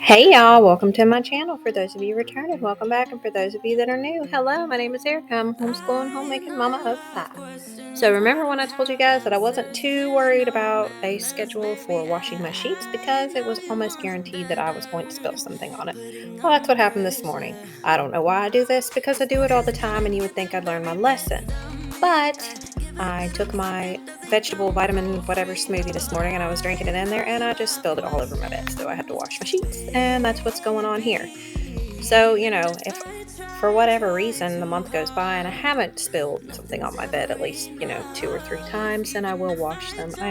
Hey y'all, welcome to my channel. For those of you returning, welcome back. And for those of you that are new, hello, my name is Erica. I'm homeschooling, homemaking mama of 5. So remember when I told you guys that I wasn't too worried about a schedule for washing my sheets because it was almost guaranteed that I was going to spill something on it? Well, that's what happened this morning. I don't know why I do this because I do it all the time and you would think I'd learn my lesson. But I took my vegetable vitamin whatever smoothie this morning and I was drinking it in there and I just spilled it all over my bed. So I had to wash my sheets and that's what's going on here. So, if for whatever reason the month goes by and I haven't spilled something on my bed at least, 2 or 3 times, then I will wash them. I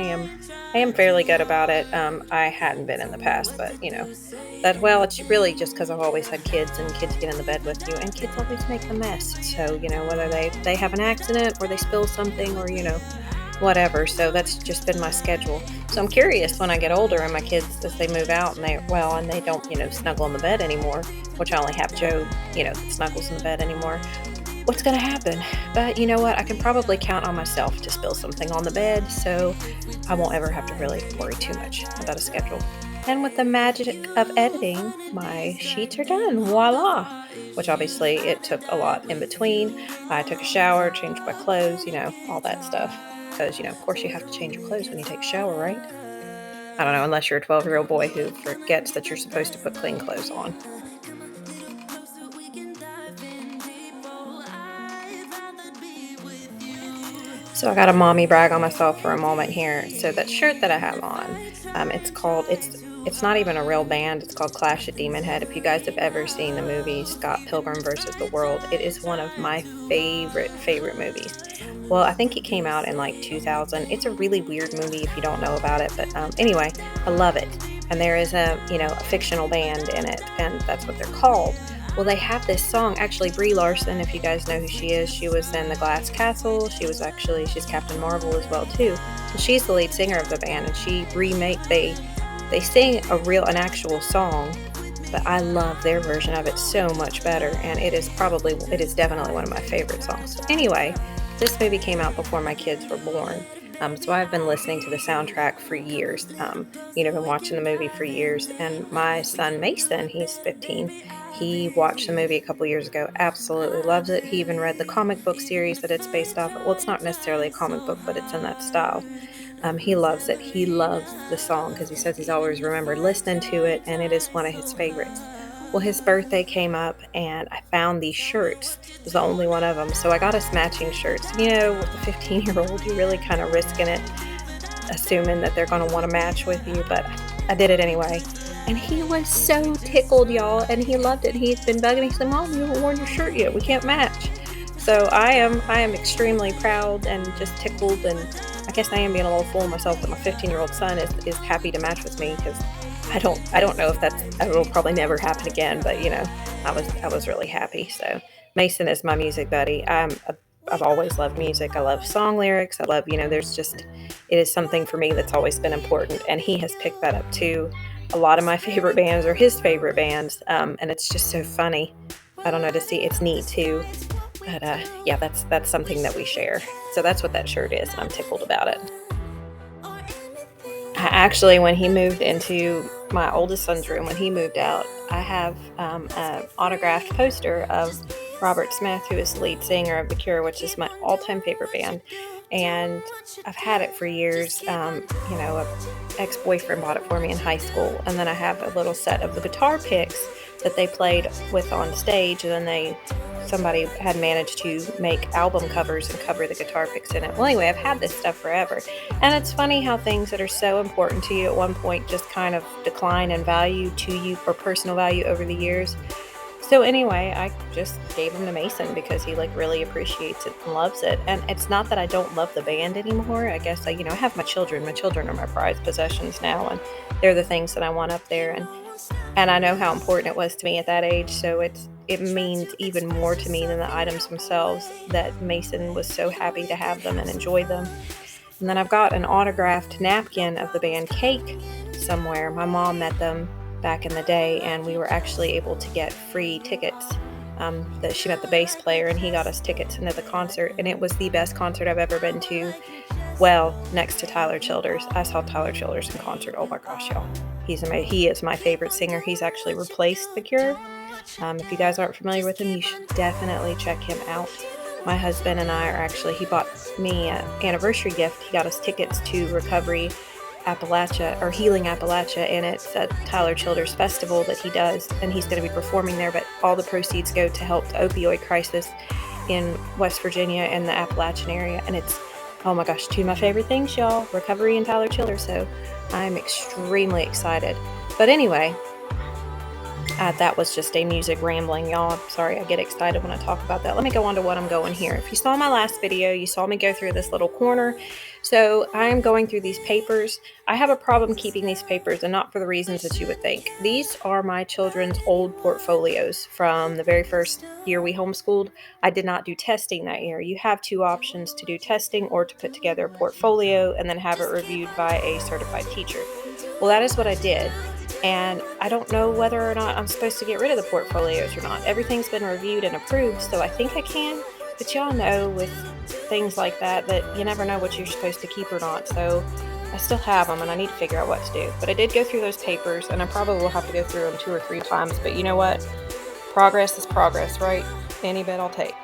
am fairly good about it. I hadn't been in the past, but it's really just because I've always had kids and kids get in the bed with you and kids always make a mess. So, whether they have an accident or they spill something or, whatever. So that's just been my schedule. So I'm curious when I get older and my kids, as they move out and they don't, snuggle in the bed anymore, which I only have Joe, that snuggles in the bed anymore. What's going to happen? But you know what? I can probably count on myself to spill something on the bed. So I won't ever have to really worry too much about a schedule. And with the magic of editing, my sheets are done. Voila! Which obviously it took a lot in between. I took a shower, changed my clothes, all that stuff. Because, of course you have to change your clothes when you take a shower, right? I don't know, unless you're a 12-year-old boy who forgets that you're supposed to put clean clothes on. So I got a mommy brag on myself for a moment here. So that shirt that I have on, it's not even a real band. It's called Clash at Demon Head. If you guys have ever seen the movie Scott Pilgrim versus the World, it is one of my favorite movies. Well, I think it came out in like 2000. It's a really weird movie if you don't know about it. But anyway, I love it. And there is a fictional band in it, and that's what they're called. Well, they have this song. Actually, Brie Larson, if you guys know who she is, she was in The Glass Castle. She's Captain Marvel as well too. And she's the lead singer of the band, and they sing an actual song, but I love their version of it so much better, and it is definitely one of my favorite songs. So anyway, this movie came out before my kids were born. So I've been listening to the soundtrack for years, been watching the movie for years. And my son Mason, he's 15, he watched the movie a couple years ago, absolutely loves it. He even read the comic book series that it's based off of. Well, it's not necessarily a comic book, but it's in that style. He loves it. He loves the song because he says he's always remembered listening to it, and it is one of his favorites. Well, his birthday came up, and I found these shirts. It was the only one of them, so I got us matching shirts. With a 15-year-old, you're really kind of risking it, assuming that they're going to want to match with you, but I did it anyway. And he was so tickled, y'all, and he loved it. He's been bugging me. He said, "Mom, you haven't worn your shirt yet. We can't match." So I am extremely proud and just tickled, and I guess I am being a little fool myself that my 15-year-old son is happy to match with me, because I don't know if it'll probably never happen again, but I was really happy. So Mason is my music buddy. I've always loved music. I love song lyrics. I love, it is something for me that's always been important, and he has picked that up too. A lot of my favorite bands are his favorite bands, and it's just so funny. I don't know, to see, it's neat too. But yeah, that's something that we share. So that's what that shirt is, and I'm tickled about it. Actually, when he moved into my oldest son's room, when he moved out, I have an autographed poster of Robert Smith, who is the lead singer of The Cure, which is my all-time favorite band. And I've had it for years. An ex-boyfriend bought it for me in high school. And then I have a little set of the guitar picks that they played with on stage. And then somebody had managed to make album covers and cover the guitar picks in it. Well, anyway, I've had this stuff forever. And it's funny how things that are so important to you at one point just kind of decline in value to you, or personal value, over the years. So anyway, I just gave him to Mason because he really appreciates it and loves it. And it's not that I don't love the band anymore. I guess I have my children. My children are my prized possessions now, and they're the things that I want up there. And I know how important it was to me at that age. So it means even more to me than the items themselves that Mason was so happy to have them and enjoy them. And then I've got an autographed napkin of the band Cake somewhere. My mom met them back in the day, and we were actually able to get free tickets. That she met the bass player, and he got us tickets into the concert, and it was the best concert I've ever been to. Well, next to Tyler Childers. I saw Tyler Childers in concert. Oh my gosh, y'all. He is my favorite singer. He's actually replaced The Cure. If you guys aren't familiar with him, you should definitely check him out. My husband and I he bought me an anniversary gift. He got us tickets to Recovery Appalachia, or Healing Appalachia, and it's a Tyler Childers festival that he does, and he's going to be performing there, but all the proceeds go to help the opioid crisis in West Virginia and the Appalachian area. And it's, oh my gosh, two of my favorite things, y'all, Recovery and Tyler Childers. So I'm extremely excited. But anyway, that was just a music rambling, y'all. I'm sorry, I get excited when I talk about that. Let me go on to what I'm going here. If you saw my last video, you saw me go through this little corner. So I am going through these papers. I have a problem keeping these papers, and not for the reasons that you would think. These are my children's old portfolios from the very first year we homeschooled. I did not do testing that year. You have two options: to do testing or to put together a portfolio and then have it reviewed by a certified teacher. Well, that is what I did. And I don't know whether or not I'm supposed to get rid of the portfolios or not. Everything's been reviewed and approved, so I think I can. But y'all know with things like that you never know what you're supposed to keep or not. So I still have them, and I need to figure out what to do. But I did go through those papers, and I probably will have to go through them 2 or 3 times. But you know what? Progress is progress, right? Any bit I'll take.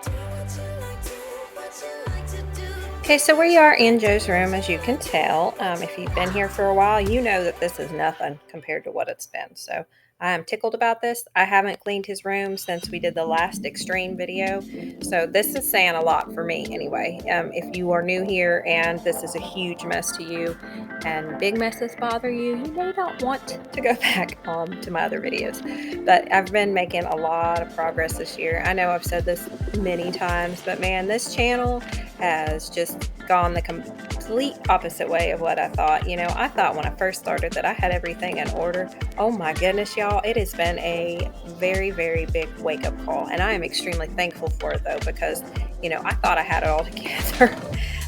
Okay, so we are in Joe's room, as you can tell. If you've been here for a while, you know that this is nothing compared to what it's been. So I am tickled about this. I haven't cleaned his room since we did the last extreme video. So this is saying a lot for me anyway. If you are new here and this is a huge mess to you and big messes bother you, you may not want to go back to my other videos. But I've been making a lot of progress this year. I know I've said this many times, but man, this channel has just gone the complete opposite way of what I thought. You know, I thought when I first started that I had everything in order. Oh my goodness, y'all, it has been a very, very big wake-up call, and I am extremely thankful for it though, because you know, I thought I had it all together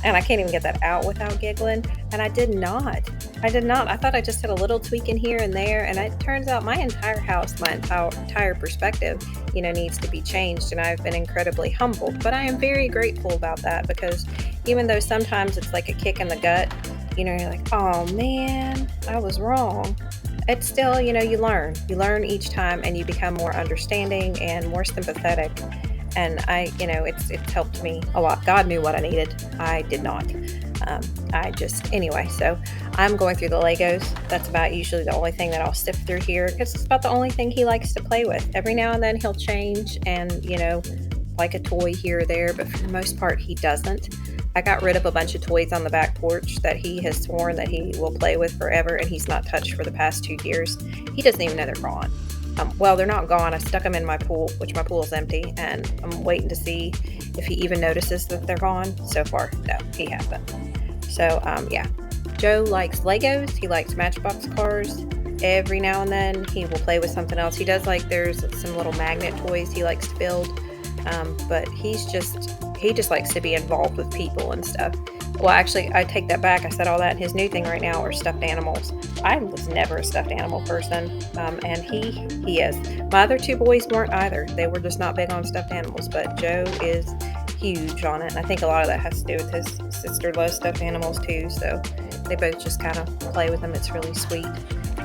and I can't even get that out without giggling, and I did not. I thought I just had a little tweak in here and there, and it turns out my entire house, my entire perspective, you know, needs to be changed, and I've been incredibly humbled. But I am very grateful about that, because even though sometimes it's like a kick in the gut, you know, you're like, oh man, I was wrong. It's still, you know, you learn each time, and you become more understanding and more sympathetic. And it's helped me a lot. God knew what I needed. I did not. Anyway, so I'm going through the Legos. That's about usually the only thing that I'll sift through here, because it's about the only thing he likes to play with. Every now and then he'll change and, you know, like a toy here or there, but for the most part he doesn't. I got rid of a bunch of toys on the back porch that he has sworn that he will play with forever, and he's not touched for the past 2 years. He doesn't even know they're gone. Well, they're not gone. I stuck them in my pool, which my pool is empty, and I'm waiting to see if he even notices that they're gone. So far, no, he hasn't. So, yeah. Joe likes Legos. He likes Matchbox cars. Every now and then, he will play with something else. He does there's some little magnet toys he likes to build, but he just likes to be involved with people and stuff. Well, actually, I take that back. I said all that. His new thing right now are stuffed animals. I was never a stuffed animal person, and he is. My other 2 boys weren't either. They were just not big on stuffed animals, but Joe is huge on it, and I think a lot of that has to do with his sister loves stuffed animals too, so they both just kind of play with them. It's really sweet.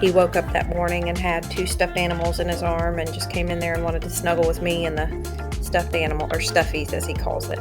He woke up that morning and had 2 stuffed animals in his arm and just came in there and wanted to snuggle with me and the stuffed animal, or stuffies as he calls it.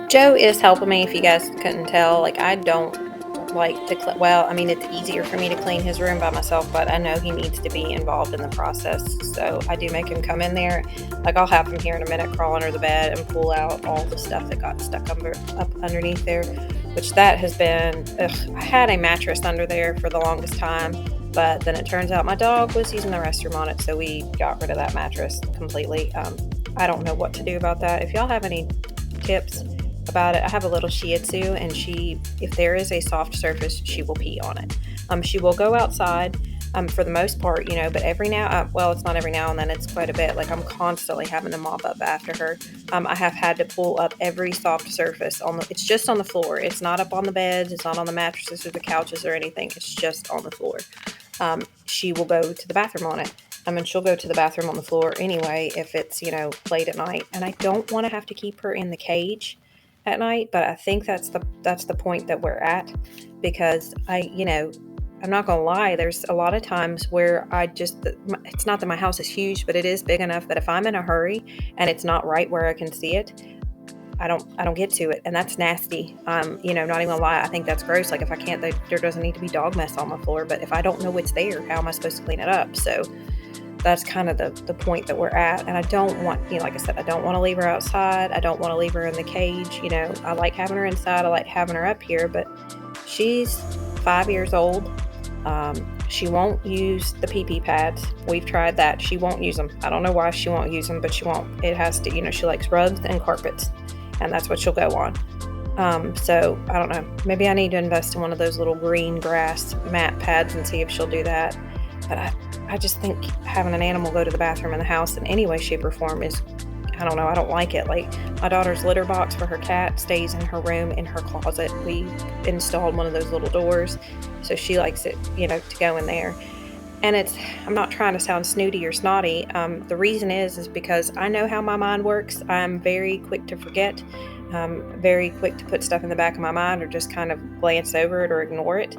Joe is helping me, if you guys couldn't tell. I don't like to well, I mean, it's easier for me to clean his room by myself, but I know he needs to be involved in the process, so I do make him come in there. I'll have him here in a minute crawl under the bed and pull out all the stuff that got stuck up underneath there, which that has been, I had a mattress under there for the longest time, but then it turns out my dog was using the restroom on it, so we got rid of that mattress completely. I don't know what to do about that. If y'all have any tips about it, I have a little Shih Tzu, and if there is a soft surface, she will pee on it. She will go outside for the most part, but every now, well, it's not every now and then, it's quite a bit. I'm constantly having to mop up after her. I have had to pull up every soft surface it's just on the floor. It's not up on the beds. It's not on the mattresses or the couches or anything. It's just on the floor. She will go to the bathroom on it. And she'll go to the bathroom on the floor anyway if it's, late at night. And I don't want to have to keep her in the cage at night, but I think that's the point that we're at, because I'm not gonna lie, there's a lot of times where it's not that my house is huge, but it is big enough that if I'm in a hurry and it's not right where I can see it, I don't get to it, and that's nasty. Not even gonna lie, I think that's gross. Like, if I can't, there doesn't need to be dog mess on my floor, but if I don't know it's there, how am I supposed to clean it up? So that's kind of the point that we're at. And I don't want, like I said, I don't want to leave her outside. I don't want to leave her in the cage. I like having her inside. I like having her up here, but she's 5 years old. She won't use the pee-pee pads. We've tried that. She won't use them. I don't know why she won't use them, but she won't. It has to, she likes rugs and carpets, and that's what she'll go on. So I don't know. Maybe I need to invest in one of those little green grass mat pads and see if she'll do that. But I just think having an animal go to the bathroom in the house in any way, shape, or form is, I don't know, I don't like it. Like, my daughter's litter box for her cat stays in her room in her closet. We installed one of those little doors, so she likes it, to go in there. And I'm not trying to sound snooty or snotty. The reason is because I know how my mind works. I'm very quick to forget. Very quick to put stuff in the back of my mind or just kind of glance over it or ignore it.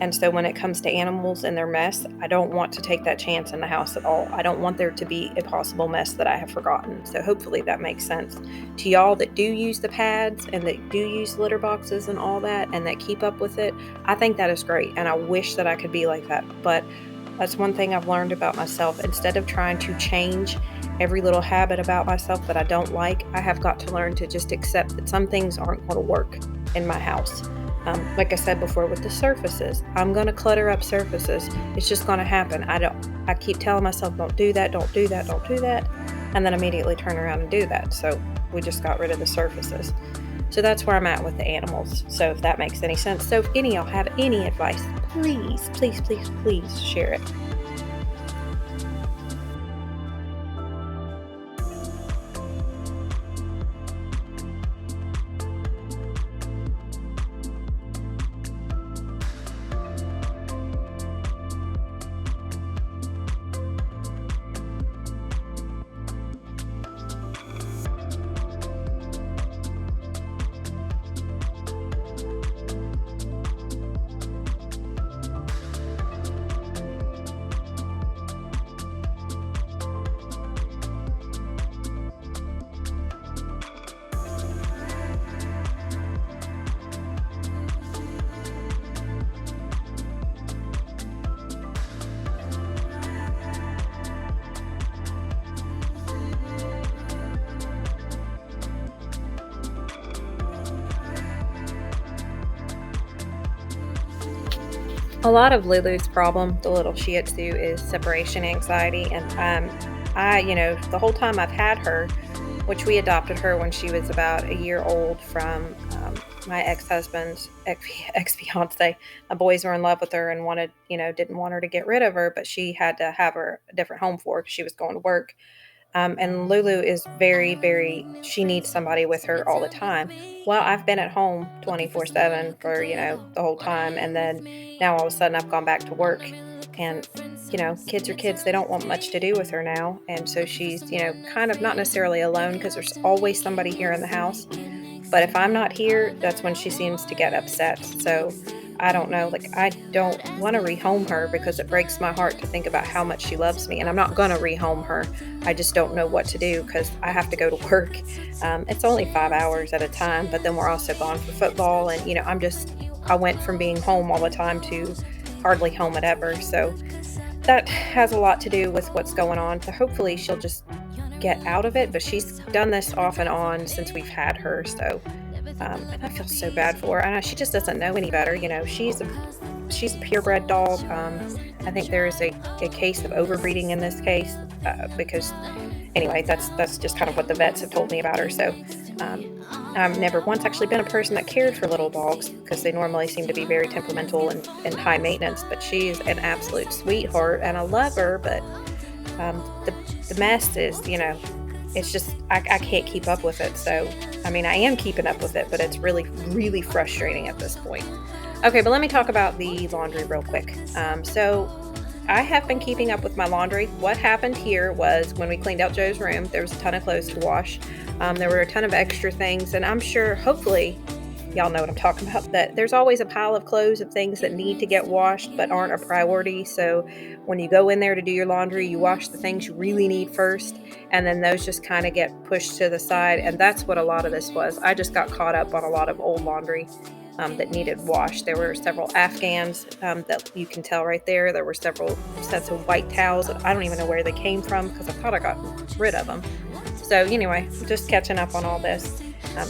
And so when it comes to animals and their mess, I don't want to take that chance in the house at all. I don't want there to be a possible mess that I have forgotten. So hopefully that makes sense to y'all that do use the pads and that do use litter boxes and all that and that keep up with it. I think that is great, and I wish that I could be like that. But that's one thing I've learned about myself. Instead of trying to change every little habit about myself that I don't like, I have got to learn to just accept that some things aren't going to work in my house. Like I said before with the surfaces, I'm going to clutter up surfaces. It's just going to happen. I keep telling myself, don't do that, don't do that, don't do that. And then immediately turn around and do that. So we just got rid of the surfaces. So that's where I'm at with the animals. So if that makes any sense. So if any of y'all have any advice, please, please, please, please share it. A lot of Lulu's problem, the little Shih Tzu, is separation anxiety. And the whole time I've had her, which we adopted her when she was about a year old from my ex-husband's ex-fiance. My boys were in love with her and didn't want her to get rid of her, but she had to have her a different home for her because she was going to work. And Lulu is very, very, she needs somebody with her all the time. Well, I've been at home 24/7 for, the whole time. And then now all of a sudden I've gone back to work, and, kids are kids. They don't want much to do with her now. And so she's, kind of not necessarily alone because there's always somebody here in the house. But if I'm not here, that's when she seems to get upset. So I don't know. Like, I don't want to rehome her because it breaks my heart to think about how much she loves me. And I'm not going to rehome her. I just don't know what to do because I have to go to work. It's only 5 hours at a time, but then we're also gone for football. And, I went from being home all the time to hardly home at ever. So that has a lot to do with what's going on. So hopefully she'll just get out of it. But she's done this off and on since we've had her. So and I feel so bad for her. And she just doesn't know any better. She's a purebred dog. I think there is a case of overbreeding in this case because, anyway, that's just kind of what the vets have told me about her. So I've never once actually been a person that cared for little dogs because they normally seem to be very temperamental and high maintenance. But she's an absolute sweetheart, and I love her. But the mess is, it's just, I can't keep up with it. So, I am keeping up with it, but it's really, really frustrating at this point. Okay, but let me talk about the laundry real quick. So I have been keeping up with my laundry. What happened here was when we cleaned out Joe's room, there was a ton of clothes to wash. There were a ton of extra things, and I'm sure, hopefully, y'all know what I'm talking about, that there's always a pile of clothes of things that need to get washed but aren't a priority. So when you go in there to do your laundry, you wash the things you really need first, and then those just kind of get pushed to the side. And that's what a lot of this was. I just got caught up on a lot of old laundry that needed washed. There were several Afghans that you can tell right there. There were several sets of white towels that I don't even know where they came from because I thought I got rid of them. So anyway, just catching up on all this.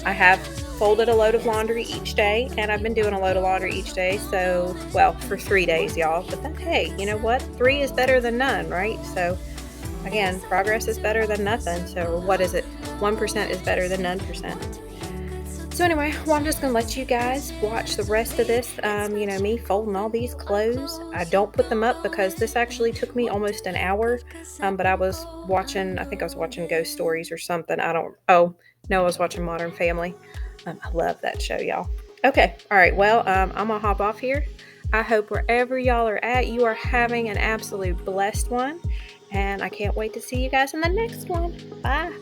I have folded a load of laundry each day, and I've been doing a load of laundry each day. So, well, for 3 days, y'all. But then, hey, you know what? 3 is better than none, right? So, again, progress is better than nothing. So, what is it? 1% is better than none percent. So anyway, well, I'm just going to let you guys watch the rest of this, me folding all these clothes. I don't put them up because this actually took me almost an hour, but I think I was watching Ghost Stories or something. Oh, no, I was watching Modern Family. I love that show, y'all. Okay, all right, well, I'm going to hop off here. I hope wherever y'all are at, you are having an absolute blessed one, and I can't wait to see you guys in the next one. Bye.